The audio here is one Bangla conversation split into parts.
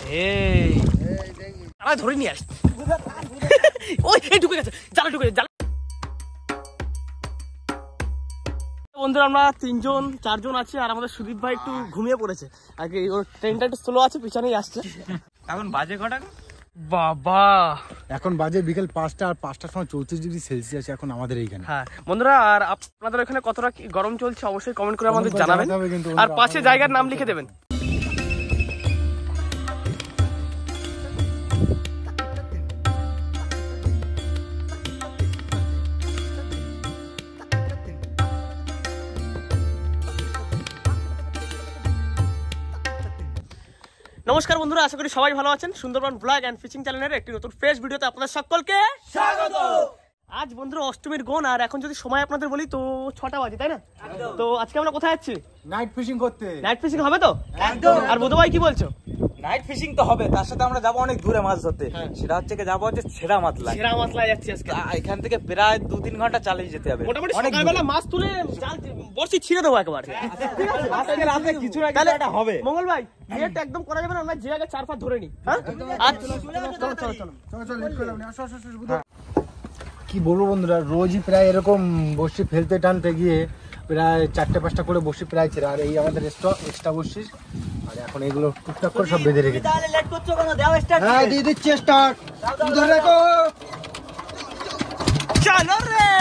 এই ধরে নিয়ে আস। ওই ঢুকে গেছে, জালে ঢুকে গেছে। বন্ধুরা আমরা 3-4 জন আছি, আর আমাদের সুদীপ ভাই একটু ঘুমিয়ে পড়েছে। আগে ওর ট্রেনটা একটু স্লো আছে, পিছনেই আসছে। এখন বাজে কটা? বাবা এখন বাজে বিকেল 5টা, আর 5টার সময় 34 ডিগ্রি সেলসিয়াস এখন আমাদের এইখানে। হ্যাঁ বন্ধুরা, আর আপনাদের ওখানে কতটা গরম চলছে অবশ্যই কমেন্ট করে আমাদের জানাবেন, আর পাশে জায়গার নাম লিখে দেবেন। নমস্কার বন্ধুরা, আশা করি সবাই ভালো আছেন। সুন্দরবন ব্লগ এন্ড ফিশিং চ্যানেলের একটি নতুন ফ্রেশ ভিডিওতে আপনাদের সকলকে স্বাগত। আজ বন্ধুরা অষ্টমীর গোন, আর এখন যদি সময় আপনাদের বলি তো 6টা বাজে, তাই না? তো আজকে আমরা কোথায় যাচ্ছি? নাইট ফিশিং করতে। নাইট ফিশিং হবে তো? একদম। আর বুধ ভাই কি বলছো? নাইট ফিশিং তো হবে, তার সাথে আমরা যাবো অনেক দূরে মাছ ধরতে। সেটা হচ্ছে যাবো ছেড়া মাতলা। ছেড়া মাতলায় যাচ্ছি আজকে। এখান থেকে প্রায় 2-3 ঘন্টা চালিয়ে যেতে হবে। মোটামুটি সকালবেলা মাছ তুলে জাল বর্ষি ছিঁড়ে দেবো একেবারে। আজকে রাতে কিছু না কিছু একটা হবে। মঙ্গল ভাই নেট একদম করা যাবে না, আমরা যে আগে 4-5 ধরে নি। হ্যাঁ চলো। কি বলবো বন্ধুরা, রোজই প্রায় এরকম বড়শি ফেলতে টানতে গিয়ে প্রায় 4-5টা করে বড়শি প্রায় ছিল। আর এই আমাদের এক্সট্রা বড়শি, আর এখন এগুলো টুকটাক করে সব বেঁধে রেখেছি। হ্যাঁ দিয়ে দিচ্ছি স্টার্ট, ধরে রাখো। চলো রে,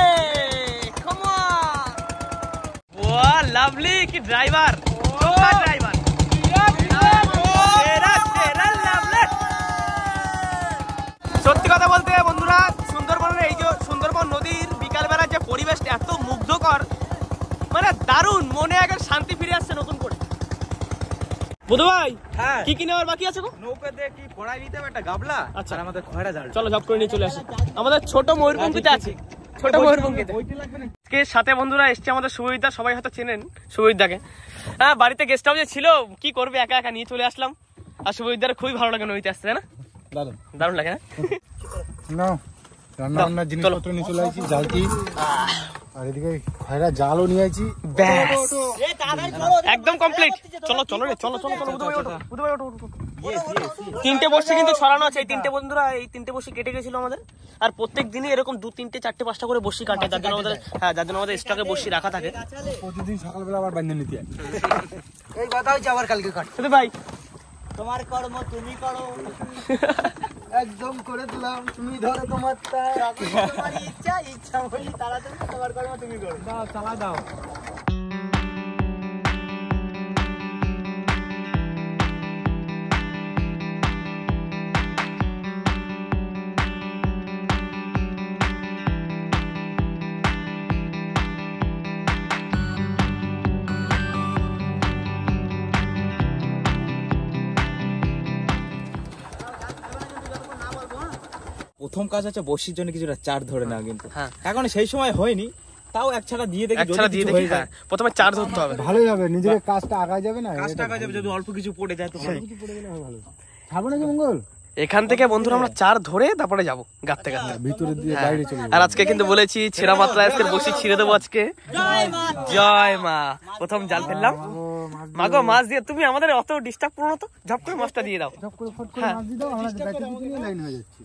কাম অন। ওয়া লাভলি, কি ড্রাইভার, সুপার ড্রাইভার। সত্যি কথা বলতে বন্ধুরা, সুন্দরবনের এই যে সুন্দরবন নদীর বিকালবেলা যে পরিবেশটা এত মুগ্ধকর, মানে দারুণ, মনে একবার শান্তি ফিরে আসছে নতুন করে। বুধ ভাই হ্যাঁ, কি কি নেওয়ার বাকি আছে গো? নৌকা দিয়ে কি কড়াই নিতে হবে, একটা গাবলা। আচ্ছা, আর আমাদের খয়রা জাল। চলো ঝপ করে নিয়ে চলে আসি। আমাদের ছোট ময়ূরপঙ্খীতে আছে, ছোট ময়ূরপঙ্খীতে। আজকে সাথে বন্ধুরা এসছে আমাদের শুভজিৎদা, সবাই হয়তো চেনেন শুভজিৎদাকে। হ্যাঁ, বাড়িতে গেস্ট হাউসে ছিল, কি করবে একা একা নিয়ে চলে আসলাম। আর শুভজিৎদার খুবই ভালো লাগে নদীতে আসতে, তাই না? দারুণ লাগে না? রান্না বান্নার জিনিসপত্র নিয়ে চলে আসছি, জালতি, আর এদিকে খয়রা জালও নিয়ে আসছি। একদম কমপ্লিট। চলো চলো রে, চলো চলো চলো। বুধ ভাই ওঠো। 3টে বর্ষি কিন্তু ছড়ানো আছে। এই 3টে বন্ধুরা, এই 3টে বর্ষি কেটে গেছিল আমাদের। আর প্রত্যেক দিনই এরকম 2, 3, 4, 5টা করে বর্ষি কাটে, যার জন্য আমাদের যার জন্য আমাদের স্টকে বর্ষি রাখা থাকে। প্রতিদিন সকালবেলা আবার বান্ধে নিতে হয়। এই কথা হচ্ছে আবার কালকে কাট। বুধ ভাই তোমার কর্ম তুমি করো, একদম করে দিলাম, তুমি ধরো তোমার ইচ্ছা হলি তাড়াতাড়ি তোমার কর্ম তুমি করো। দাও চালা দাও। প্রথম কাজ হচ্ছে বর্ষির জন্য কিছুটা চার ধরে নাও, কিন্তু এখন সেই সময় হয়নি, তাও এক ছাড়া দিয়ে দেখি। প্রথমে চার ধরতে হবে, ভালোই হবে, নিজের কাজটা আগায় যাবে না? কাজটা আগায় যাবে, যদি অল্প কিছু পড়ে যায় তো কিছু পড়ে গেলে ভালো। ছাড়বো নাকি মঙ্গল? এখান থেকে বন্ধুরা আমরা 4 ধরে তারপরে যাবো গাঁতে গাঁতে, ভিতরে দিয়ে বাইরে চলে যাবো। আর আজকে কিন্তু বলেছি ছেঁড়া মাত্রা আজকে বসি ছিঁড়ে দেবো আজকে। জয় মা। প্রথম জাল ফেললাম, মাগো মাছ দিয়ে তুমি আমাদের অত ডিস্টার্ব করো না তো, ঝপ করে মাছটা দিয়ে দাও। ঝপ করে ফট করে মাছ দিয়ে দাও, আমরা ব্যাটে নিয়ে লাইন হয়ে যাচ্ছি।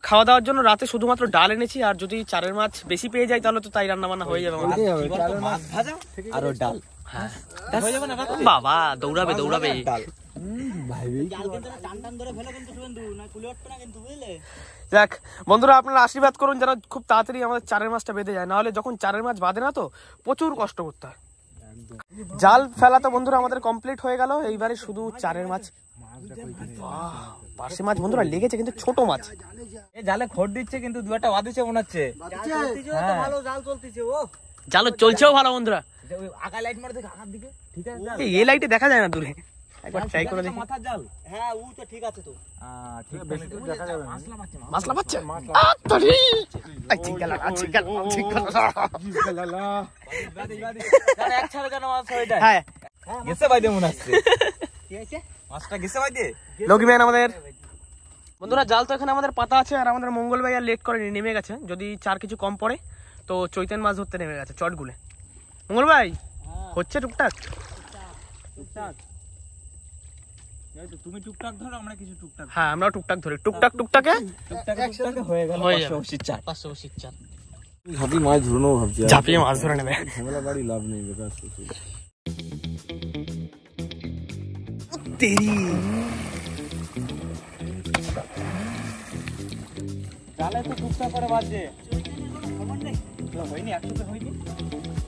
খাওয়া দাওয়ার জন্য রাতে শুধুমাত্র ডাল এনেছি, আর যদি চারের মাছ বেশি পেয়ে যাই তাহলে তো তাই রান্না বান্না হয়ে যাবে। মাছ ভাজা আর ডাল হয়ে যাবে না? বাবা দৌড়াবে দৌড়াবে। যাক বন্ধুরা, আপনারা আশীর্বাদ করুন যেন খুব তাড়াতাড়ি আমাদের চারের মাছটা বেঁধে যায়, নাহলে যখন চারের মাছ বাঁধে না তো প্রচুর কষ্ট করতে হয়। জাল ফেলা তো বন্ধুরা আমাদের কমপ্লিট হয়ে গেল, এইবারে শুধু চারের মাছ। পার্শে মাছ বন্ধুরা লেগেছে, কিন্তু ছোট মাছ। জালে খড় দিচ্ছে, কিন্তু 2-1টা বাঁধছে মনে হচ্ছে। জাল চলছেও ভালো বন্ধুরা। আকার লাইট মারতে আকার দিকে, ঠিক আছে? এই লাইটে দেখা যায় না দূরে, একবার ট্রাই করে দেখি। মাথার জাল, হ্যাঁ ও তো ঠিক আছে তো। ঠিক বেশি দূর দেখা যাবে না। মাছলা পাচ্ছে আতরি আচ্ছা গেল এক ছাড়া যেন মাছ হয়ে যায়। হ্যাঁ গেছে ভাই, মনে হচ্ছে কি হয়েছে, মাছটা গেছে ভাই দে। লগিম্যান আমাদের বন্ধুরা জাল তো এখানে আমাদের পাতা আছে, আর আমাদের মঙ্গল ভাই আর লেট করেনি, নেমে গেছে। যদি চার কিছু কম পড়ে তো চৈতেন মাছ ধরতে নেমে গেছে চটগুলে। মঙ্গল ভাই হচ্ছে টুকটাক। তুমি টুকটাক ধরো, আমরা কিছু টুকটাক। হ্যাঁ আমরা টুকটাক ধরি, টুকটাকে হয়ে গেল হয়ে যাবে। 580 চার। 580 চার ঝাঁপিয়ে মাছ ধরনো ভাবছি, ঝাঁপিয়ে মাছ ধরে নেবে। ঝামেলা বাড়ি লাভ নেই, বেকার তেরি জালে তো টুকটাক করে বাজে। হয়নি 100 হয়নি,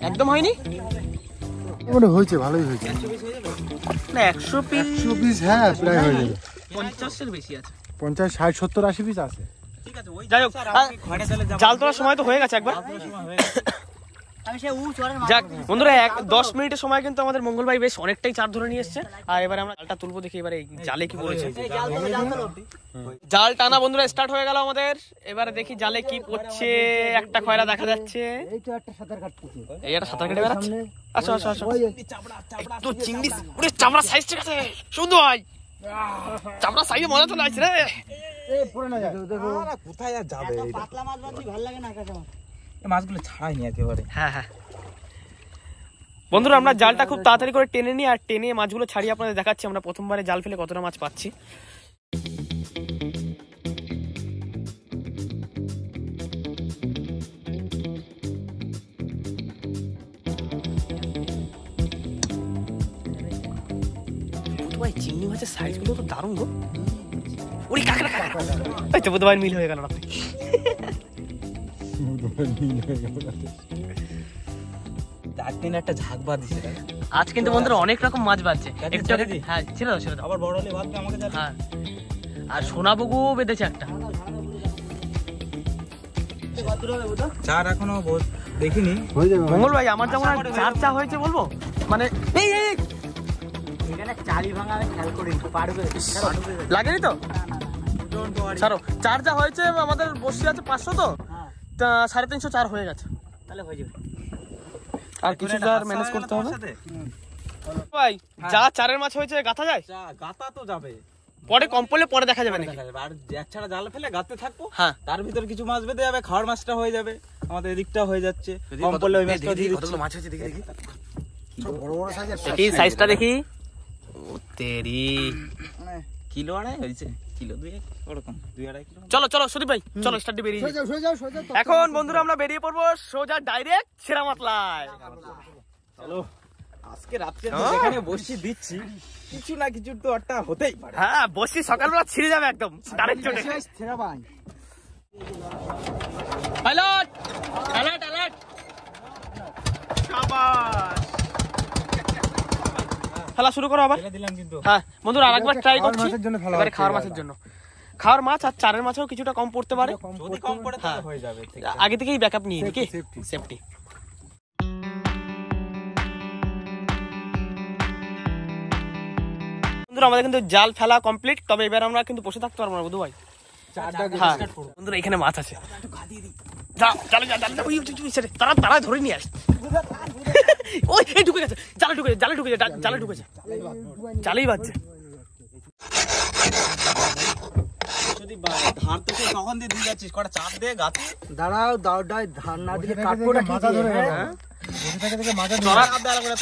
একদম হয়নি মানে হয়েছে, ভালোই হয়েছে। 120 হয়ে যাবে না 100 পিস 100 পিস, হ্যাঁ প্রায় হয়ে যাবে। 50 এর বেশি আছে। 50, 60, 70, 80 পিস আছে। ঠিক আছে। ওই যাই হোক, ঘরে চলে যাব। জাল তোলার সময় তো হয়ে গেছে একবার। সময় হয়ে গেছে। আমি সে চড়ের মাছ। যাক বন্ধুরা, 10 মিনিটের সময় কিন্তু আমাদের মঙ্গল ভাই বেশ অনেকটাই চার ধরে নিয়ে এসছে। আর এবারে আমরা জালটা তুলবো, দেখি এবারে এই জালে কি পড়েছে। জাল টানা বন্ধুরা স্টার্ট হয়ে গেল আমাদের। এবারে দেখি জালে কি পড়ছে। একটা খয়রা দেখা যাচ্ছে, এই তো একটা সাঁতার কাটতেছে, এই একটা সাঁতার কেটে বেড়াচ্ছে। আচ্ছা আচ্ছা আচ্ছা, একটু চিংড়ি, ওরে চামড়া সাইজ ঠিক আছে, শুধু ভাই চামড়া সাইজে মজা চলে আসছে রে। এই পড়ে না যায়, দেখো কোথায় আর যাবে? পাতলা মাছ বাঁধলি ভালো লাগে না কাঁচা মাছ। এই মাছগুলো ছাড়াইনি একেবারে। হ্যাঁ হ্যাঁ বন্ধুরা, আমরা জালটা খুব তাড়াতাড়ি করে টেনে নিই, আর টেনে মাছগুলো ছাড়িয়ে আপনাদের দেখাচ্ছি আমরা প্রথমবারে জাল ফেলে কতটা মাছ পাচ্ছি। ভাই চিংড়ি মাছের সাইজগুলো তো দারুণ গো। ওরে কাঁকড়া কাঁকড়া, এই তো বুধবার মিল হয়ে গেল না। একদিন একটা ঝাঁক বাঁধিছে। আজ কিন্তু বন্ধুরা অনেক রকম মাছ বাজছে। কাজে একটু ছেড়ে দিই? হ্যাঁ ছেড়ে দাও ছেড়ে দাও। আবার বড় হলে বাঁধবে আমাকে জানি। হ্যাঁ আর সোনাবুগু বেঁধেছে একটা। চার এখনো দেখিনি। হয়ে যাবে। মঙ্গল ভাই আমার যেমন আর চার চা হয়েছে বলবো, মানে এই এই এই, এখানে চারি ভাঙা আমি খেয়াল করি পারবে লাগেনি তো ছাড়ো। চার যা হয়েছে আমাদের বসে আছে 500, তো তা 350 চার হয়ে গেছে। তাহলে হয়ে যাবে। আর কিছু চার ম্যানেজ করতে হবে ভাই। যা চারের মাছ হয়েছে গাথা যায়, গাতা তো যাবে, পরে কম পড়লে পরে দেখা যাবে নাকি। দেখা যাবে। আর এক ছাড়া জাল ফেলে গাতে থাকবো, হ্যাঁ তার ভিতর কিছু মাছ বেঁধে যাবে, খাওয়ার মাছটা হয়ে যাবে, আমাদের এদিকটা হয়ে যাচ্ছে। কম পড়লে ওই মাছটা দিয়ে দিচ্ছি। মাছ হয়েছে দেখি দেখি বড় বড় সাইজের দেখি সাইজটা দেখি। ও তেরি, কিলো আড়াই হয়েছে, কিলো 2 ওরকম 2-2.5 কিলো। চলো চলো সুদীপ ভাই চলো স্টার্ট দিয়ে বেরিয়ে যাই। সরে যাও, সরে যাও। এখন বন্ধুরা আমরা বেরিয়ে পড়বো সোজা ডাইরেক্ট ছেড়ামাতলায়। চলো, আজকে রাত্রে যেখানে বসি দিচ্ছি, কিছু না কিছু তো একটা হতেই পারে। হ্যাঁ বসি সকালবেলা ছিঁড়ে যাবে একদম ডাইরেক্ট চটে। ছেড়া ভাই, অ্যালার্ট অ্যালার্ট অ্যালার্ট, শাবাশ। খেলা শুরু করো আবার। ফেলে দিলাম কিন্তু। হ্যাঁ বন্ধুরা আরেকবার ট্রাই খাওয়ার করছি। মাছের জন্য ফেলা এবারে হচ্ছে খাওয়ার এবার। মাছের জন্য, খাওয়ার মাছ আর চারের মাছেও কিছুটা কম পড়তে পারে। যদি কম পড়ে তাহলে হয়ে যাবে। ঠিক আছে। আগে থেকেই ব্যাকআপ নিয়ে নিই কি Safety. সেফটি। বন্ধুরা আমাদের কিন্তু জাল ফেলা কমপ্লিট, তবে এবার আমরা কিন্তু বসে থাকতে পারবো না বুধু ভাই। হ্যাঁ বন্ধুরা এখানে মাছ আছে, যাও চলো যা জালটা ওই ছেড়ে তারা তারা ধরে নিয়ে আস। ওই এই ঢুকে গেছে, জালে ঢুকে জালে ঢুকেছে, জালে ঢুকেছে, জালেই বাজছে। যদি ধার তো তুই তখন দিয়ে যাচ্ছিস, কটা চাপ দে গাতে। দাঁড়াও ধান না দিলে কাটবো না কি মাথা ধরে দিয়ে? গেল। বসে থেকে থেকে মাথা ধরে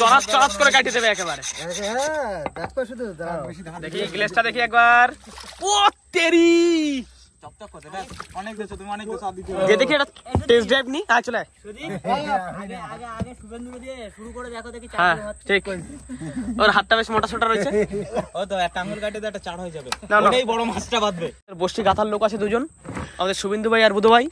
চড়াস চড়াস চড়াস করে কাটিয়ে দেবে একেবারে। হ্যাঁ, দেখো শুধু দাঁড়াও। দেখি গ্লেসটা দেখি একবার। ও তেরি, চপচপ করতে দেখ, অনেক দেছো তুমি, অনেক দেছো। আর দিতে যে দেখি এটা টেস্ট ড্রাইভ নি। আয় চলে আয়। আগে শুভেন্দু দিয়ে শুরু করে দেখো দেখি হ্যাঁ ঠিক, ওর হাতটা বেশ মোটা সোটা রয়েছে। ও তো একটা আঙুল কাটে তো একটা চার হয়ে যাবে, না, না। ওটাই বড় মাছটা বাঁধবে। বসছি গাথার লোক আছে দুজন, আমাদের শুভেন্দু ভাই আর বুধু ভাই।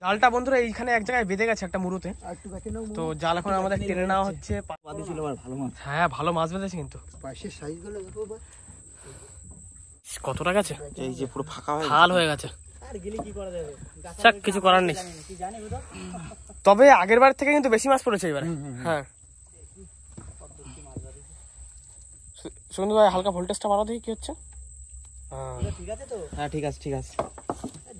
জালটা বন্ধুরা এইখানে এক জায়গায় বেঁধে গেছে একটা মুরুতে, আর একটু বাকি নাও। তো জাল এখন আমাদের টেনে নেওয়া হচ্ছে। বাদি ছিল আবার ভালো মাছ। হ্যাঁ ভালো মাছ বেঁধেছে কিন্তু। পাশের সাইজগুলো দেখো বা। কতটা গেছে, এই যে পুরো ফাঁকা হয়ে হাল হয়ে গেছে। আর গেলে কি করা যাবে? যাক কিছু করার নেই। কি জানি বুঝো? তবে আগের বার থেকে কিন্তু বেশি মাছ পড়েছে এবারে। হ্যাঁ শুভেন্দু ভাই হালকা ভোল্টেজটা বাড়াও দেখি কি হচ্ছে। ঠিক আছে তো? হ্যাঁ ঠিক আছে ঠিক আছে।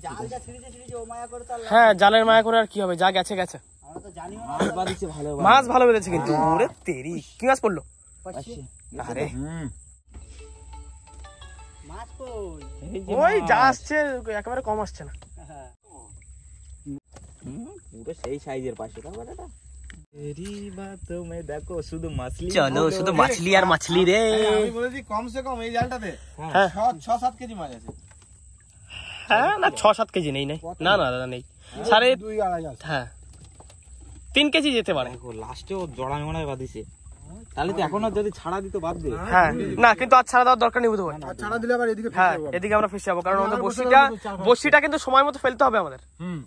জাল যা ছিড়িছে ও মায়া করে তো আর হ্যাঁ জালের মায়া করে আর কি হবে, যা গেছে গেছে। আমরা তো জানিও না। মাছ বাদিছে ভালো। মাছ ভালো বেঁধেছে কিন্তু। ওরে তেরি, কি মাছ পড়লো? আরে মাছ কই? ওই যা আসছে একেবারে কম আসছে না। পুরো সেই সাইজের পাশে তারপর এটা দেখো শুধু মাছলি, চলো শুধু মাছলি আর মাছলি রে। আমি বলেছি কমসে কম এই জালটাতে হ্যাঁ 6-7 কেজি মাছ আছে। হ্যাঁ না 6-7 কেজি নেই, না না দাদা নেই, 2-2.5 আছে। হ্যাঁ 3 কেজি যেতে পারে। দেখো লাস্টেও জড়া মনে হয় বাঁধিছে, তাহলে তো এখনো যদি ছাড়া দিত বাদ দে। হ্যাঁ না কিন্তু আর ছাড়া দেওয়ার দরকার নেই বুধ ভাই। আর ছাড়া দিলে আবার এদিকে হ্যাঁ ফেসে যাবে। এদিকে আমরা ফেসে যাবো, কারণ আমাদের আর বসিটা কিন্তু সময় মতো ফেলতে হবে আমাদের। হুম।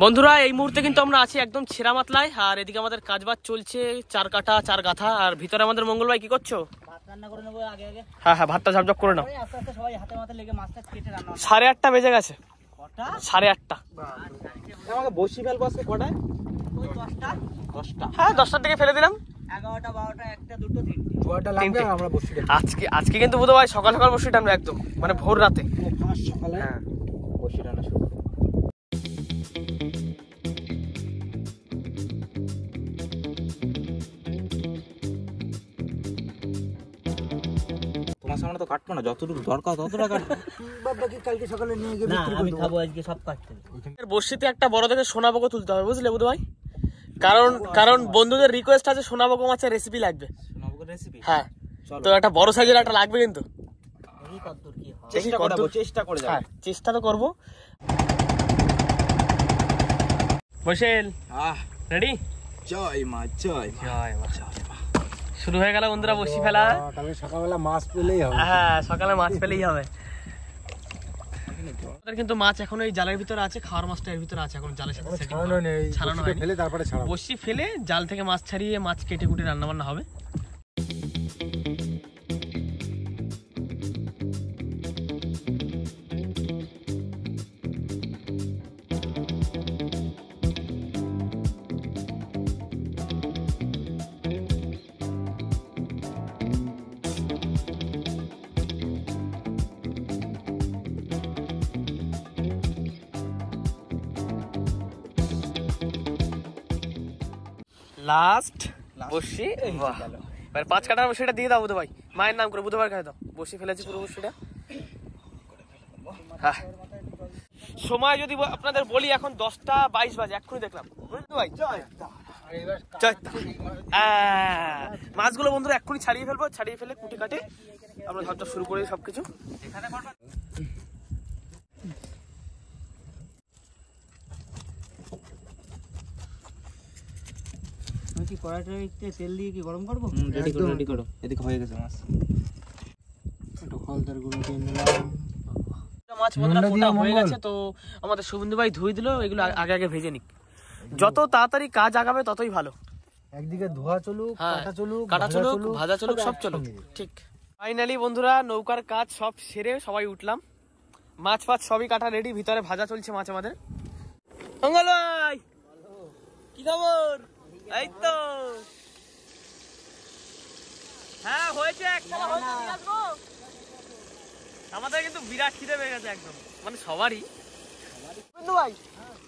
বন্ধুরা এই মুহূর্তে কিন্তু আমরা আছি একদম ছেঁড়া মাতলায়, আর এদিকে আমাদের কাজবাজ চলছে, 4 কাটা 4 গাথা। আর ভিতরে আমাদের মঙ্গল ভাই কি করছো? ভাত রান্না করে নেবো আগে আগে, হ্যাঁ হ্যাঁ ভাতটা ঝপঝপ করে নাও। পরে আস্তে আস্তে সবাই হাতে মাথা লেগে মাছটা কেটে রান্না 8:30 বেজে গেছে, কটা 8:30। আমাকে বসি ফেলবো আজকে কটায়? ওই 10টা 10টা। হ্যাঁ 10টার দিকে ফেলে দিলাম। 11টা 12টা 1টা 2টো 3টে জোয়ারটা লাগবে 3টে। আর আমরা বসি দেখি। আজকে কিন্তু বুধ ভাই সকাল সকাল বসে টানবে একদম, মানে ভোর রাতে। ফার্স্ট সকালে হ্যাঁ বসি রান্না শুরু করো। তোমার সামনে তো কাটবো না, যতটুকু দরকার ততটা কাটবো। বাবাকে কালকে সকালে নিয়ে গিয়ে না বিক্রি করে আমি দেবো। খাবো আজকে সব কাটতে। বসিতে একটা বড় দেখে সোনাবগো তুলতে হবে, বুঝলে বুধ ভাই? কারণ বন্ধুদের রিকোয়েস্ট আছে সোনাবগো মাছের রেসিপি লাগবে। সোনাবুকের রেসিপি হ্যাঁ তো একটা বড় সাইজের একটা লাগবে কিন্তু। এই কতদূর কি হয় চেষ্টা করে যাবো, চেষ্টা করে যাবো। হ্যাঁ চেষ্টা তো করবো। বসেল রেডি? জয় মা জয় মা। শুরু হয়ে গেল বন্ধুরা বসি ফেলা। কালকে সকালবেলা মাছ পেলেই হবে। হ্যাঁ সকালে মাছ পেলেই হবে। আমাদের কিন্তু মাছ এখন এই জালের ভিতরে আছে, খাওয়ার মাছটা এর ভিতরে আছে, এখন জালের সাথে setting ছাড়ানো নেই, ছাড়ানো বসিতে হয়নি। ফেলে তারপরে ছাড়াবো। বসি ফেলে জাল থেকে মাছ ছাড়িয়ে মাছ কেটে কুটে রান্না বান্না হবে। লাস্ট বসি। বাহ এবার 5 কাটার বসিটা দিয়ে দাও বুধ ভাই, মায়ের নাম করে বুধবার খাই দাও। বসি ফেলেছি পুরো বসিটা। হ্যাঁ সময় যদি আপনাদের বলি এখন 10:22 বাজে, এক্ষুনি দেখলাম বুঝলি ভাই। মাছগুলো বন্ধুরা এক্ষুনি ছাড়িয়ে ফেলবো, ছাড়িয়ে ফেলে কুটি কাটে আমরা ঝপঝপ শুরু করি সবকিছু। আমি কি কড়াইতে তেল দিয়ে কি গরম করবো? রেডি করো রেডি করো, এদিকে হয়ে গেছে মাছ। একটু হলদের গুঁড়ো দিয়ে নিলাম। মাছ বন্ধুরা কোটা হয়ে গেছে, তো আমাদের শুভেন্দু ভাই ধুয়ে দিল। এগুলো আগে আগে ভেজে নিক, যত তাড়াতাড়ি কাজ আগাবে ততই ভালো। একদিকে ধোয়া চলুক, হ্যাঁ, কাটা চলুক, ভাজা চলুক, সব চলুক। ঠিক ফাইনালি বন্ধুরা নৌকার কাজ সব সেরে সবাই উঠলাম, মাছ ফাছ সবই কাটা রেডি, ভিতরে ভাজা চলছে মাছ আমাদের। মঙ্গল ভাই কি খবর? এই তো হ্যাঁ হয়েছে, একসাথে হয়েছে, নিয়ে আসবো। আমাদের কিন্তু বিরাট খিদে পেয়ে গেছে একদম, মানে সবারই। বন্ধু ভাই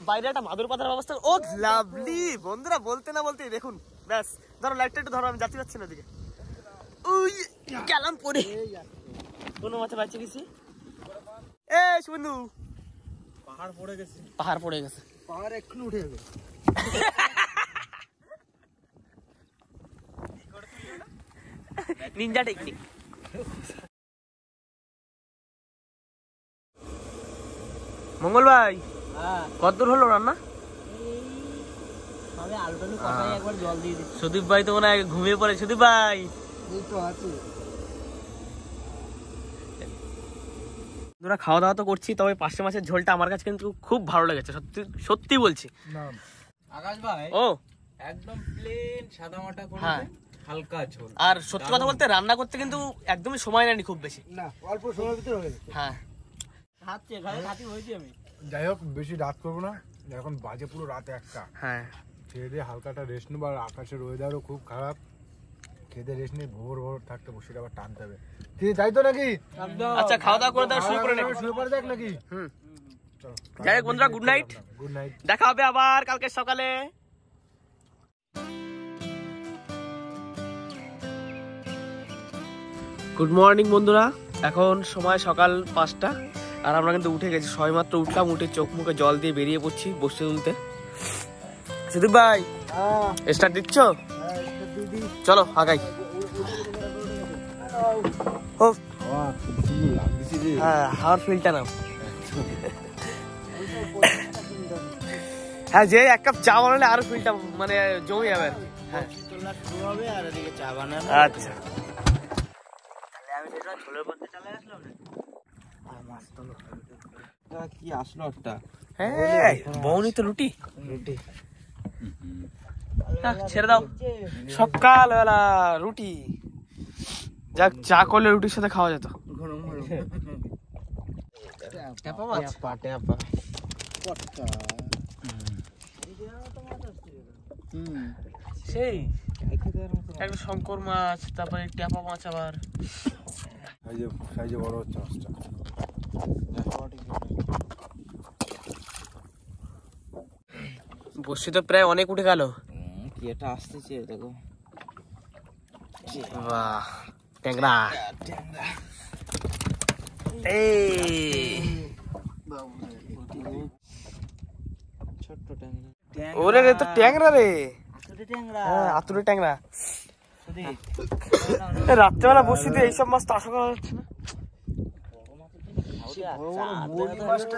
বাইরে একটা মাদুর পাতার ব্যবস্থা। ও লাভলি বন্ধুরা, বলতে না বলতেই দেখুন, ব্যাস ধরো লাইটটা একটু ধরো, আমি যাচ্ছি পাচ্ছি না ওদিকে। ওই গেলাম পরে কোনো মাছে বাঁচিয়ে গেছি। এ শুভেন্দু পাহাড় পড়ে গেছে, পাহাড় পড়ে গেছে, পাহাড় এক্ষুনি উঠে যাবে। Ninja technique. মঙ্গল ভাই হ্যাঁ কতদূর হলো রান্না? আমি আলু টালু কষাই একবার জল দিয়ে দিচ্ছি। সুদীপ ভাই তো মনে হয় ঘুমিয়ে পড়ে। সুদীপ ভাই এই তো আছে। বন্ধুরা খাওয়া দাওয়া তো করছি, তবে পার্শে মাছের ঝোলটা আমার কাছে কিন্তু খুব ভালো লেগেছে, সত্যি সত্যি বলছি। না আকাশ ভাই ও একদম প্লেন সাদা মাটা করে হ্যাঁ। হালকা ঝোল। আর সত্যি কথা বলতে রান্না করতে কিন্তু একদমই সময় নেয়নি খুব বেশি। না অল্প সময়ের ভিতরে হয়ে গেছে। হ্যাঁ খাচ্ছে ঘরে খাতি হয়েছি আমি। যাই হোক বেশি রাত করবো না, এখন বাজে পুরো রাত 1টা। হ্যাঁ খেয়ে দিয়ে হালকাটা রেস্ট নেবো, আর আকাশের ওয়েদারও খুব খারাপ। খেতে রেস্ট নিয়ে ভোর ভোর থাকতে বসে আবার টানতে হবে। কি তাই তো নাকি? আচ্ছা খাওয়া দাওয়া করে শুরু করে নেব। শুয়ে পড়ে যাক নাকি? হুম চলো। যাই হোক বন্ধুরা, গুড নাইট, গুড নাইট। দেখা হবে আবার কালকে সকালে। গুড মর্নিং বন্ধুরা, এখন সময় সকাল 5টা, আর আমরা কিন্তু উঠে গেছি, সবেমাত্র উঠলাম, উঠে চোখ মুখে জল দিয়ে বেরিয়ে পড়ছি বসে তুলতে। সুদীপ ভাই স্টার্ট দিচ্ছ? চলো আগাই। হ্যাঁ হাওয়ার ফিলটা নাও। হ্যাঁ যে এক কাপ চা বানালে আরো ফিলটা মানে জমে যাবে। হ্যাঁ শুরু হবে আর এদিকে চা বানানো। আচ্ছা আমি সেটা ছোলের পথে চলে আসলাম না। কি আসলো একটা? হ্যাঁ বউনি তো রুটি ছেড়ে দাও। সকালবেলা রুটি, যাক চা করলে রুটির সাথে খাওয়া যেত। সেই একটা শঙ্কর মাছ, তারপরে ট্যাপা মাছ, আবার বড় হচ্ছে মাছটা। বসে তো প্রায় অনেক উঠে গেল। কি এটা আসতেছে দেখো। বাহ ট্যাংরা, এই ছোট্ট ট্যাংরা। ওরে রে তো ট্যাংরা রে। আসলে ট্যাংরা। হ্যাঁ আতুরে ট্যাংরা। সুদীপ, রাত্রেবেলা বসে দিয়ে এইসব মাছ তো আশা করা যাচ্ছে না।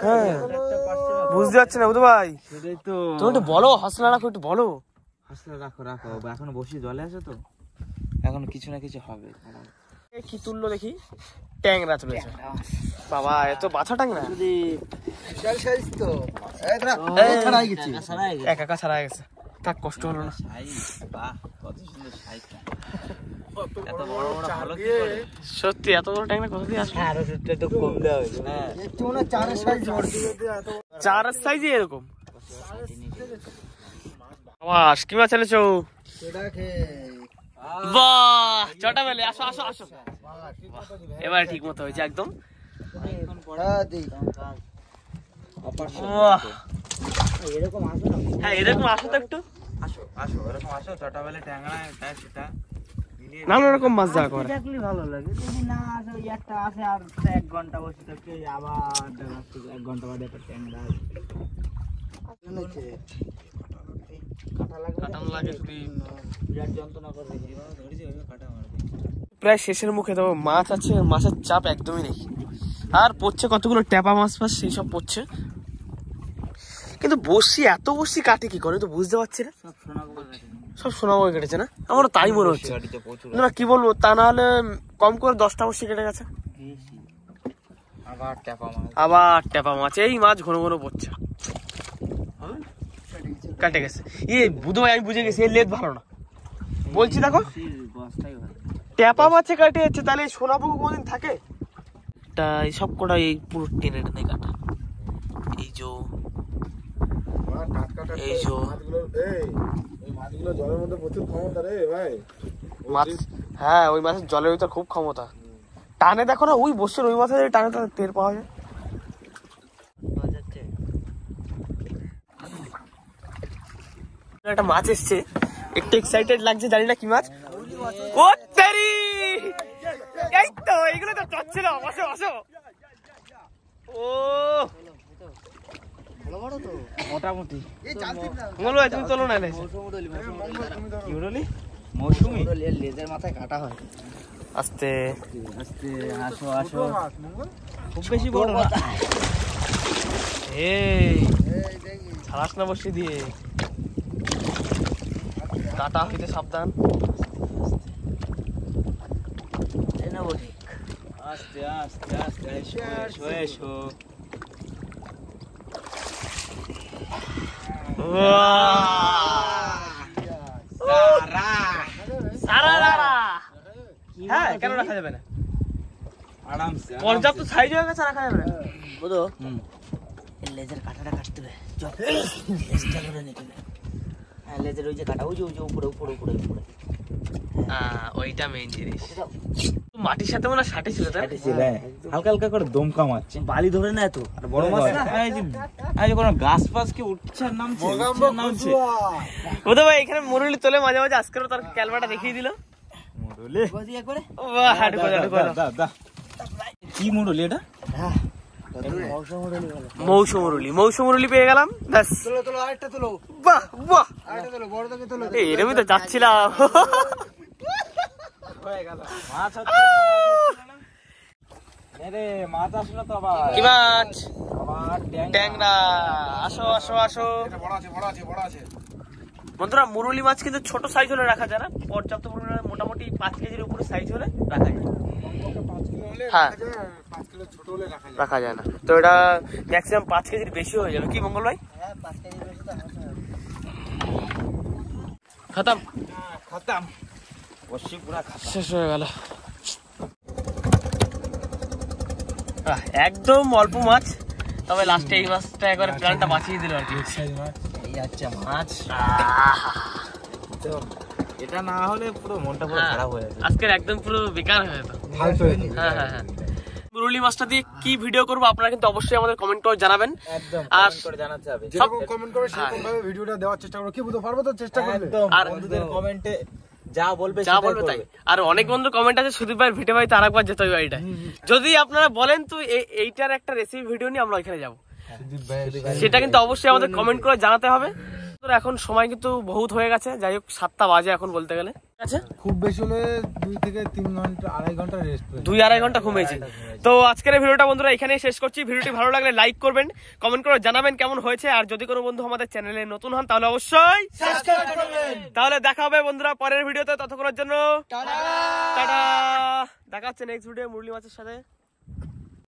হ্যাঁ বুঝতে পারছি না বুধ ভাই, সেটাই তো। তুমি একটু বলো, হাসনা রাখো, একটু বলো। হাসলে রাখো রাখো, এখনো বসি জলে আছে তো, এখন কিছু না কিছু হবে। কি তুললো দেখি? ট্যাংরা তুলেছে। বাবা এত বাছা ট্যাংরা, বিশাল সাইজ তো। ছাড়াই গেছি। একা একা ছাড়া গেছে, তার কষ্ট হলো না। বাহ কত সুন্দর সাইজটা। এত বড় বড় ভালো কি করে? সত্যি এত বড় ট্যাংরা কোথা দিয়ে আসলো? আরো একটু কম দেওয়া হয়েছে। হ্যাঁ একটু মনে হয় চারের সাইজ চার সাইজে এরকম। বাস কি মাছ এনেছো? বাহ চটা বেলে, আসো আসো আসো। এবারে ঠিক মতো হয়েছে একদম। এরকম আসো না। হ্যাঁ এরকম আসো তো একটু। আসো আসো, এরকম আসো। ছোটা বেলে ট্যাংরা এটা সেটা নানা রকম মাছ দেখা করে। দেখলে ভালো লাগে। যদি না আসে, ওই একটা আসে আর 1 ঘন্টা বসে থাকে, আবার 1 ঘন্টা বাদে একটা ট্যাংরা কাটানো লাগে শুধু। বিরাট যন্ত্রণা করে দেখি ধরেছি, ওই কাটা মারবে। প্রায় শেষের মুখে, তো মাছ আছে, মাছের চাপ একদমই নেই। আর পড়ছে কতগুলো ট্যাপা মাছ ফাছ সেই সব পড়ছে, কিন্তু বসি এত বসি কাটে কি করে তো বুঝতে পারছি না। সব সোনা করে কাটে। সব সোনাময় কেটেছে না, আমারও তাই মনে হচ্ছে। গাড়িতে প্রচুর না কি বলবো, তা না হলে কম করে 10টা বসি কেটে গেছে। বেশি। আবার ট্যাপা মাছ। আবার ট্যাপা মাছ, এই মাছ ঘন ঘন পড়ছে, কাটে গেছে। বুধ ভাই আমি বুঝে গেছি, এই লেদ ভালো না বলছি। দেখো বস্তাই ভালো। ট্যাপা মাছে কাটে যাচ্ছে, তাহলে এই সোনা পুকুর কোনদিন থাকে? এই সব কটা এই পুরো টেনে টেনে কাটা। এই যে এই যে মাছগুলো জলের মধ্যে প্রচুর ক্ষমতা রে ভাই। মাছ, হ্যাঁ ওই মাছের জলের ভিতর খুব ক্ষমতা। টানে দেখো না, ওই বসে ওই মাছে টানে টানে টের পাওয়া যায়। একটা মাছ এসছে, একটু এক্সাইটেড লাগছে, জানি না কি মাছ। ও তেরি, এই তো এইগুলো তো চচ্ছিল। বসো বসো। ও মোটামুটি বলো তুমি তোলো না। কি বললি? মৌসুমি লেজের মাথায় কাটা হয়। আস্তে আস্তে আসো আসো। খুব বেশি বড় না। এই ছাড়াস না বসে দিয়ে, কাটা হইতে সাবধান। এই না বলি। আস্তে আস্তে আস্তে এসো এসো এসো। হ্যাঁ কেন রাখা যাবে না? আরামসে পর্যাপ্ত সাইজ হয়ে গেছে, রাখা যাবে না। বুঝো লেজের কাঁটাটা কাটতে হবে। লেজটা ধরে নিতে হবে। হ্যাঁ লেজের ওই যে কাটা, ওই যে উপরে উপরে উপরে উপরে ওইটা মেইন জিনিস। মাটির সাথে মনে হয় সাটে ছিল, তাই না? হালকা হালকা করে দমকা মারছে, বালি ধরে না এত। আর বড় মাছ না, এই যে কোনো গাছ ফাছ কি উঠছে আর নামছে নামছে। বুধ ভাই এখানে মুরুলি তোলে মাঝে মাঝে, আজকেও তার ক্যালবাটা দেখিয়ে দিল। মুরুলি বাহ, হাঁটু করে, হাঁটু করে। কি মুরুলি এটা? মৌসুমরুলি পেয়ে গেলাম ব্যাস। তোলো আরেকটা তোলো, বাহ বাহ, আরেকটা তোলো, বড় থেকে তোলো। এরকমই তো যাচ্ছিলাম। মাছ হচ্ছে মাছ আসলো তো আবার। কি মাছ? আবার ট্যাংরা। আসো আসো আসো বড় আছে। বন্ধুরা, মুরুলি মাছ কিন্তু ছোট সাইজ হলে রাখা যায় না, পর্যাপ্ত পরিমাণে মোটামুটি 5 কেজির উপরে সাইজ হলে রাখা যায়। 5 কিলো হলে হ্যাঁ। রাখা যায়, 5 কিলো ছোট হলে রাখা যায়। রাখা যায় না, তো এটা ম্যাক্সিমাম 5 কেজির বেশি হয়ে যাবে। কি মঙ্গল ভাই? হ্যাঁ 5 কেজি বেশি তো আছে। খতম, খতম, বসি পুরা খতম। শেষ হয়ে গেল। একদম অল্প মাছ, তবে লাস্টে এই মাছটা একবার প্ল্যানটা বাঁচিয়ে দিল আর কি। এই হচ্ছে মাছ। তো এটা না হলে পুরো মনটা পুরো খারাপ হয়ে যাবে। আজকের একদম পুরো বেকার হয়ে যেত। ফালতু হয়ে গেছে। হ্যাঁ, মুরুলি মাছটা দিয়ে কি ভিডিও করবো আপনারা কিন্তু অবশ্যই আমাদের কমেন্ট করে জানাবেন। একদম আর কমেন্ট করে জানাতে হবে। যেরকম কমেন্ট করবে সেরকম ভাবে ভিডিওটা দেওয়ার চেষ্টা করব। কি বুঝতে পারবো তো, চেষ্টা করবে। একদম আর বন্ধুদের কমেন্টে যা বলবে যা বলবে তাই। আর অনেক বন্ধু কমেন্ট আছে সুদীপ ভাই ভিডিও ভাই, তার একবার যেতে হবে বাড়িটা। যদি আপনারা বলেন তো এইটার একটা রেসিপি ভিডিও নিয়ে আমরা ওইখানে যাবো, সেটা কিন্তু অবশ্যই আমাদের কমেন্ট করে জানাতে হবে। এখন সময় কিন্তু বহুত হয়ে গেছে, যাই হোক 7টা বাজে এখন বলতে গেলে। আচ্ছা, খুব বেশি হলে 2 থেকে 3 ঘন্টা, 2.5 ঘন্টা রেস্ট। 2-2.5 ঘন্টা ঘুমিয়েছি। তো আজকের ভিডিওটা বন্ধুরা এখানেই শেষ করছি। ভিডিওটি ভালো লাগলে লাইক করবেন, কমেন্ট করে জানাবেন কেমন হয়েছে। আর যদি কোনো বন্ধু আমাদের চ্যানেলে নতুন হন তাহলে অবশ্যই সাবস্ক্রাইব করবেন। তাহলে দেখা হবে বন্ধুরা পরের ভিডিওতে। ততক্ষণের জন্য টাটা। দেখা হচ্ছে নেক্সট ভিডিও মুরলি মাছের সাথে।